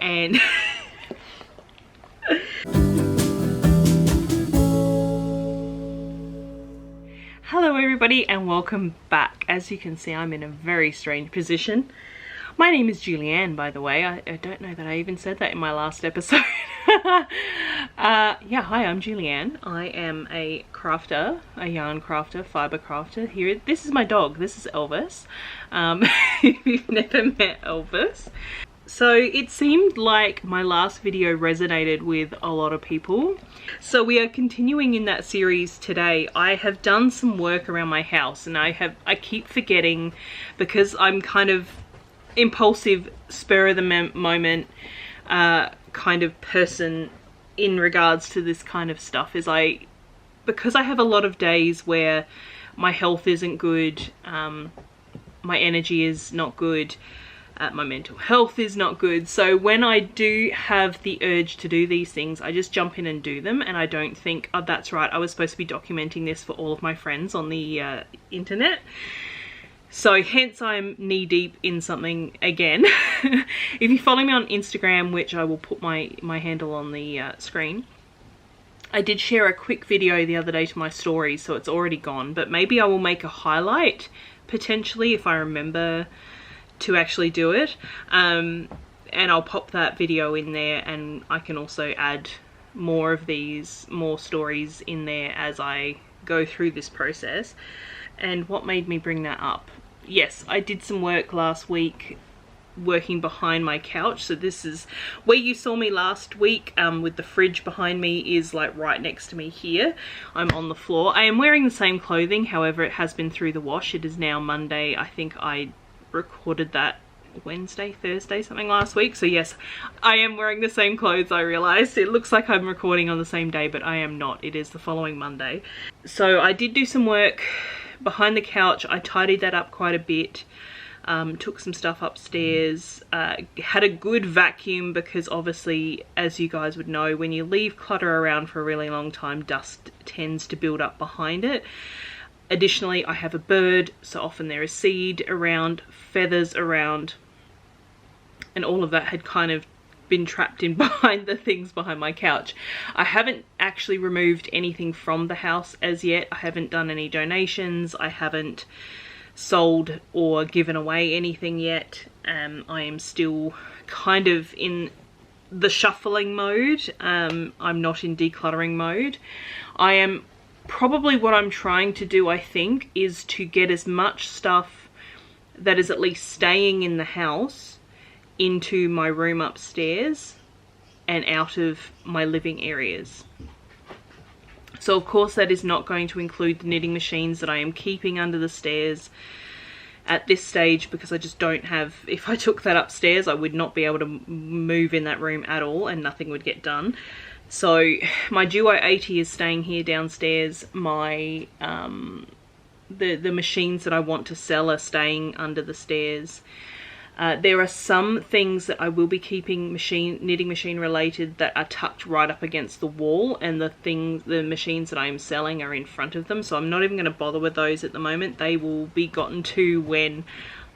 and hello everybody and welcome back. As you can see, I'm in a very strange position. My name is Julieanne, by the way. I don't know that I even said that in my last episode. Yeah, hi, I'm Julieanne. I am a crafter, a yarn crafter, fibre crafter. Here, this is my dog. This is Elvis. If you've never met Elvis. So it seemed like my last video resonated with a lot of people. So we are continuing in that series today. I have done some work around my house and I keep forgetting because I'm kind of impulsive, spur of the moment kind of person in regards to this kind of stuff. Because I have a lot of days where my health isn't good, my energy is not good, my mental health is not good. So when I do have the urge to do these things, I just jump in and do them, and I don't think, oh, that's right, I was supposed to be documenting this for all of my friends on the internet. So hence I'm knee deep in something again. If you follow me on Instagram, which I will put my handle on the screen, I did share a quick video the other day to my story, so it's already gone, but maybe I will make a highlight potentially if I remember to actually do it, and I'll pop that video in there, and I can also add more stories in there as I go through this process. And what made me bring that up? Yes, I did some work last week working behind my couch. So this is where you saw me last week with the fridge behind me is like right next to me here. I'm on the floor. I am wearing the same clothing, however it has been through the wash. It is now Monday. I think I recorded that Wednesday, Thursday, something last week. So yes, I am wearing the same clothes. I realized it looks like I'm recording on the same day, but I am not. It is the following Monday. So I did do some work behind the couch. I tidied that up quite a bit, took some stuff upstairs, had a good vacuum because obviously, as you guys would know, when you leave clutter around for a really long time, dust tends to build up behind it. Additionally, I have a bird, so often there is seed around, feathers around, and all of that had kind of been trapped in behind the things behind my couch. I haven't actually removed anything from the house as yet. I haven't done any donations. I haven't sold or given away anything yet. I am still kind of in the shuffling mode. I'm not in decluttering mode. I am probably what I'm trying to do, I think, is to get as much stuff that is at least staying in the house into my room upstairs and out of my living areas. So of course that is not going to include the knitting machines that I am keeping under the stairs at this stage, because I just don't have, if I took that upstairs I would not be able to move in that room at all and nothing would get done. So my Duo 80 is staying here downstairs. My the machines that I want to sell are staying under the stairs. There are some things that I will be keeping knitting machine related that are tucked right up against the wall, and the machines that I am selling are in front of them, so I'm not even going to bother with those at the moment. They will be gotten to when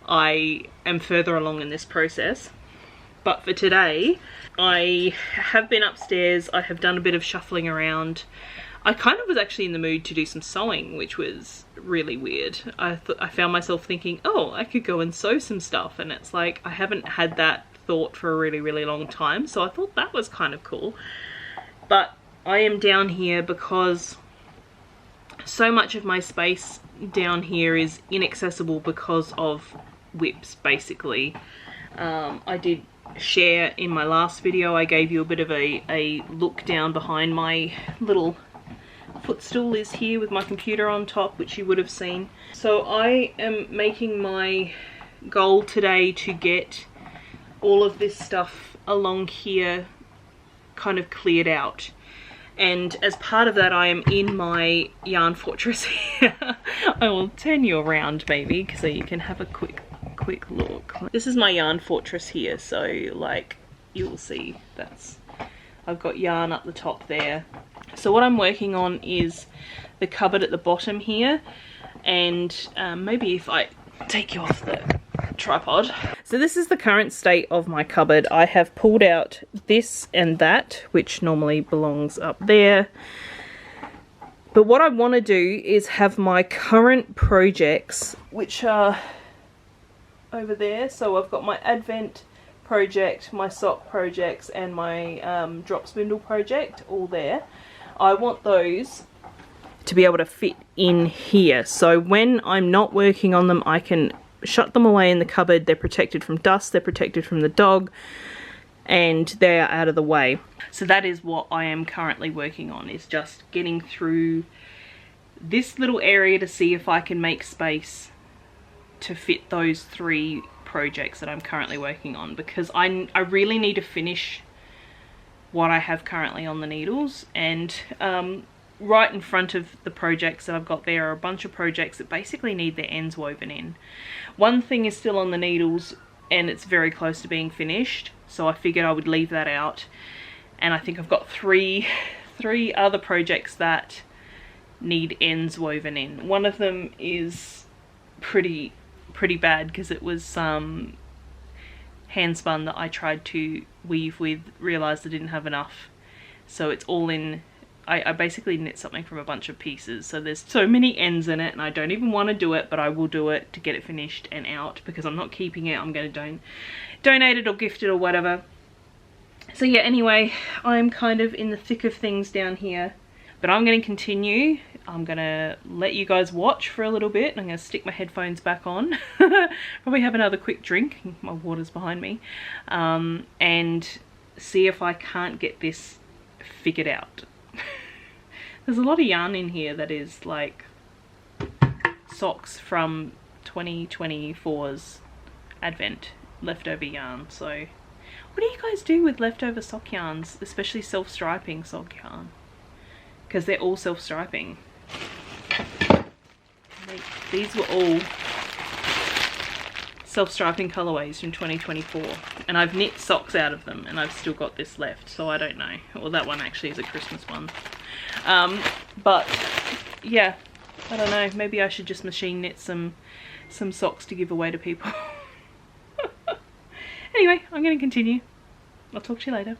I am further along in this process. But for today, I have been upstairs. I have done a bit of shuffling around. I kind of was actually in the mood to do some sewing, which was really weird. I found myself thinking, oh, I could go and sew some stuff, and it's like I haven't had that thought for a really, really long time, so I thought that was kind of cool. But I am down here because so much of my space down here is inaccessible because of whips, basically. I did share in my last video, I gave you a bit of a look down behind my little footstool is here with my computer on top, which you would have seen. So I am making my goal today to get all of this stuff along here kind of cleared out. And as part of that, I am in my yarn fortress here. I will turn you around maybe so you can have a quick look. This is my yarn fortress here, so like you will see I've got yarn up the top there. So what I'm working on is the cupboard at the bottom here, and maybe if I take you off the tripod. So this is the current state of my cupboard. I have pulled out this and that, which normally belongs up there. But what I want to do is have my current projects, which are over there. So I've got my Advent project, my sock projects, and my drop spindle project all there. I want those to be able to fit in here. So when I'm not working on them, I can shut them away in the cupboard. They're protected from dust, they're protected from the dog, and they're out of the way. So that is what I am currently working on, is just getting through this little area to see if I can make space to fit those 3 projects that I'm currently working on, because I really need to finish what I have currently on the needles. And right in front of the projects that I've got there are a bunch of projects that basically need their ends woven in. One thing is still on the needles and it's very close to being finished, so I figured I would leave that out. And I think I've got three other projects that need ends woven in. One of them is pretty bad because it was hand spun that I tried to weave with, realized I didn't have enough, so it's all in. I basically knit something from a bunch of pieces, so there's so many ends in it, and I don't even want to do it, but I will do it to get it finished and out, because I'm not keeping it. I'm going to donate it or gift it or whatever. So yeah, anyway, I'm kind of in the thick of things down here, but I'm going to continue. I'm going to let you guys watch for a little bit. I'm going to stick my headphones back on, probably have another quick drink, my water's behind me, and see if I can't get this figured out. There's a lot of yarn in here that is like socks from 2024's Advent leftover yarn. So what do you guys do with leftover sock yarns, especially self-striping sock yarn? Because they're all self-striping. These were all self-striping colorways from 2024, and I've knit socks out of them and I've still got this left, so I don't know. Well, that one actually is a Christmas one. But yeah, I don't know, maybe I should just machine knit some socks to give away to people. Anyway, I'm going to continue. I'll talk to you later.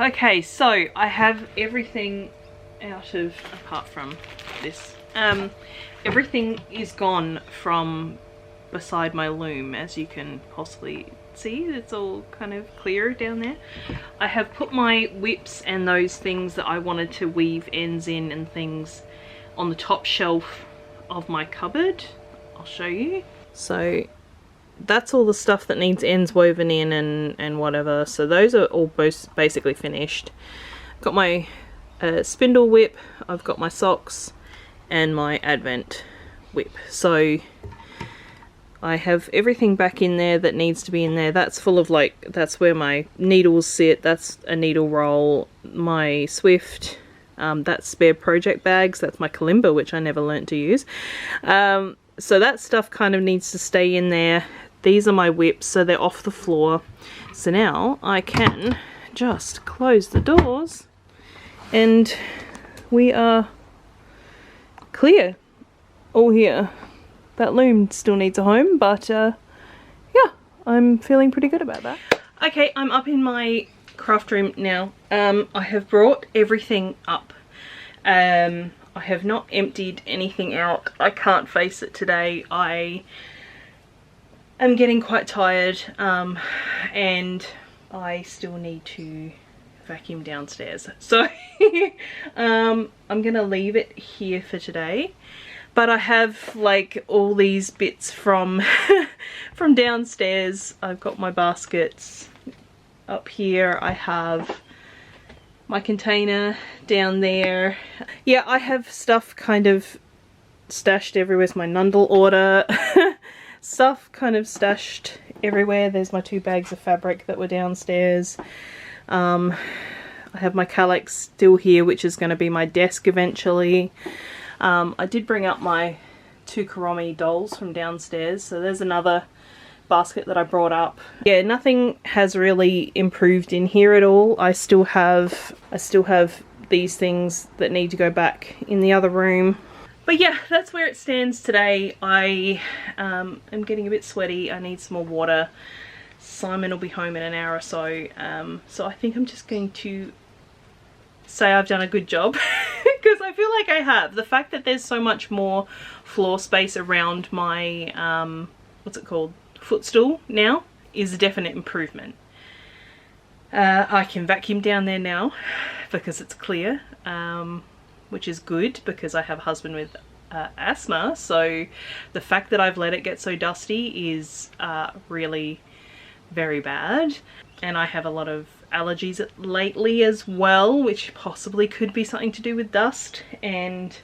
Okay, so I have everything out of, apart from this, everything is gone from beside my loom, as you can possibly see. It's all kind of clear down there. I have put my whips and those things that I wanted to weave ends in and things on the top shelf of my cupboard. I'll show you. So that's all the stuff that needs ends woven in and whatever. So those are all basically finished. Got my spindle whip, I've got my socks and my advent whip. So I have everything back in there that needs to be in there. That's full of, like, that's where my needles sit. That's a needle roll. My Swift, that's spare project bags. That's my kalimba, which I never learnt to use. So that stuff kind of needs to stay in there. These are my whips, so they're off the floor. So now I can just close the doors and we are clear. All here. That loom still needs a home, but yeah, I'm feeling pretty good about that. Okay, I'm up in my craft room now. I have brought everything up. I have not emptied anything out. I can't face it today. I am getting quite tired, and I still need to vacuum downstairs. So I'm gonna leave it here for today. But I have, like, all these bits from from downstairs. I've got my baskets up here. I have my container down there. Yeah, I have stuff kind of stashed everywhere. It's my Nundle order. Stuff kind of stashed everywhere. There's my 2 bags of fabric that were downstairs. I have my Kallax still here, which is going to be my desk eventually. I did bring up my 2 Kuromi dolls from downstairs, so there's another basket that I brought up. Yeah, nothing has really improved in here at all. I still have these things that need to go back in the other room. But yeah, that's where it stands today. I am getting a bit sweaty. I need some more water. Simon will be home in an hour or so. So I think I'm just going to say I've done a good job because I feel like I have. The fact that there's so much more floor space around my what's it called, footstool now, is a definite improvement. I can vacuum down there now because it's clear, which is good because I have a husband with asthma, so the fact that I've let it get so dusty is really very bad. And I have a lot of allergies lately as well, which possibly could be something to do with dust, and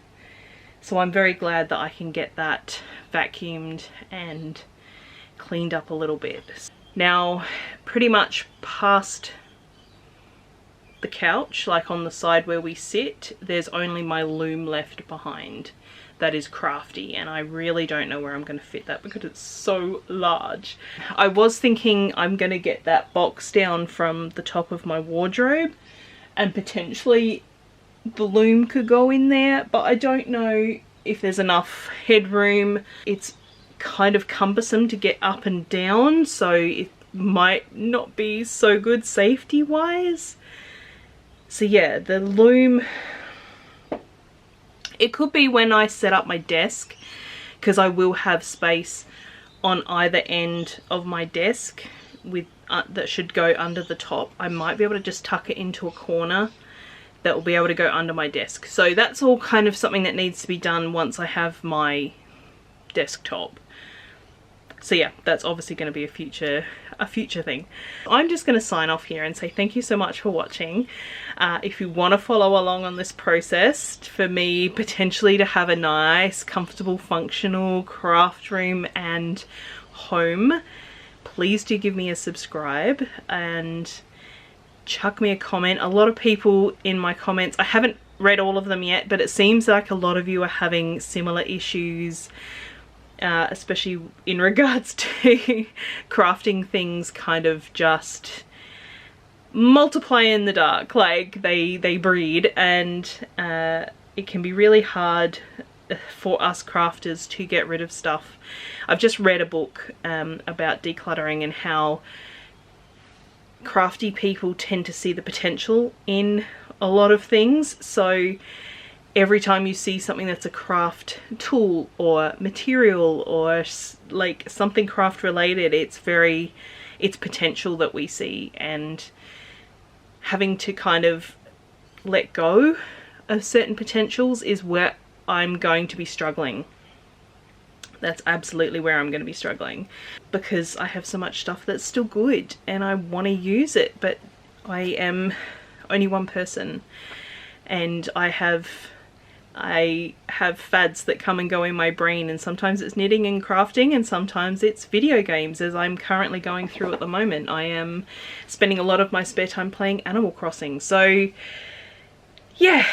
so I'm very glad that I can get that vacuumed and cleaned up a little bit. Now, pretty much past the couch, like on the side where we sit, there's only my loom left behind that is crafty, and I really don't know where I'm going to fit that because it's so large. I was thinking I'm going to get that box down from the top of my wardrobe and potentially the loom could go in there, but I don't know if there's enough headroom. It's kind of cumbersome to get up and down, so it might not be so good safety wise. So yeah, the loom, it could be when I set up my desk, because I will have space on either end of my desk with that should go under the top. I might be able to just tuck it into a corner that will be able to go under my desk. So that's all kind of something that needs to be done once I have my desktop. So yeah, that's obviously going to be a future thing. I'm just going to sign off here and say thank you so much for watching. If you want to follow along on this process for me potentially to have a nice, comfortable, functional craft room and home, please do give me a subscribe and chuck me a comment. A lot of people in my comments, I haven't read all of them yet, but it seems like a lot of you are having similar issues, especially in regards to crafting things kind of just multiply in the dark, like they breed, and it can be really hard for us crafters to get rid of stuff. I've just read a book about decluttering and how crafty people tend to see the potential in a lot of things, so every time you see something that's a craft tool or material or like something craft related, it's potential that we see, and having to kind of let go of certain potentials is where I'm going to be struggling. That's absolutely where I'm going to be struggling, because I have so much stuff that's still good and I want to use it, but I am only one person, and I have fads that come and go in my brain, and sometimes it's knitting and crafting and sometimes it's video games, as I'm currently going through at the moment. I am spending a lot of my spare time playing Animal Crossing, so yeah,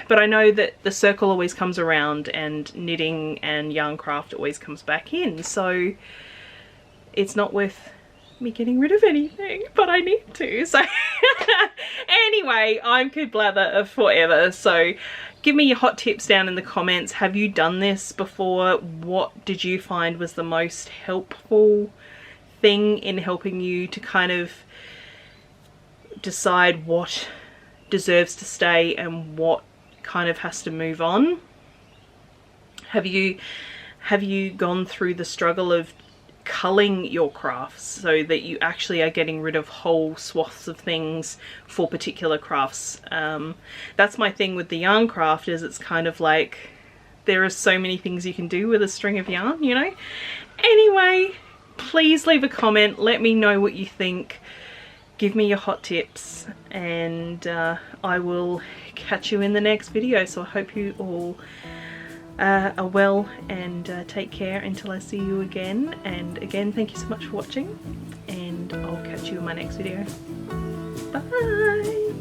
but I know that the circle always comes around and knitting and yarn craft always comes back in, so it's not worth me getting rid of anything, but I need to. So anyway, I could blather forever, so give me your hot tips down in the comments. Have you done this before? What did you find was the most helpful thing in helping you to kind of decide what deserves to stay and what kind of has to move on? Have you gone through the struggle of culling your crafts so that you actually are getting rid of whole swaths of things for particular crafts? That's my thing with the yarn craft, is it's kind of like there are so many things you can do with a string of yarn, you know? Anyway, please leave a comment, let me know what you think. Give me your hot tips, and I will catch you in the next video. So I hope you all are well, and take care until I see you again. And again, thank you so much for watching, and I'll catch you in my next video. Bye!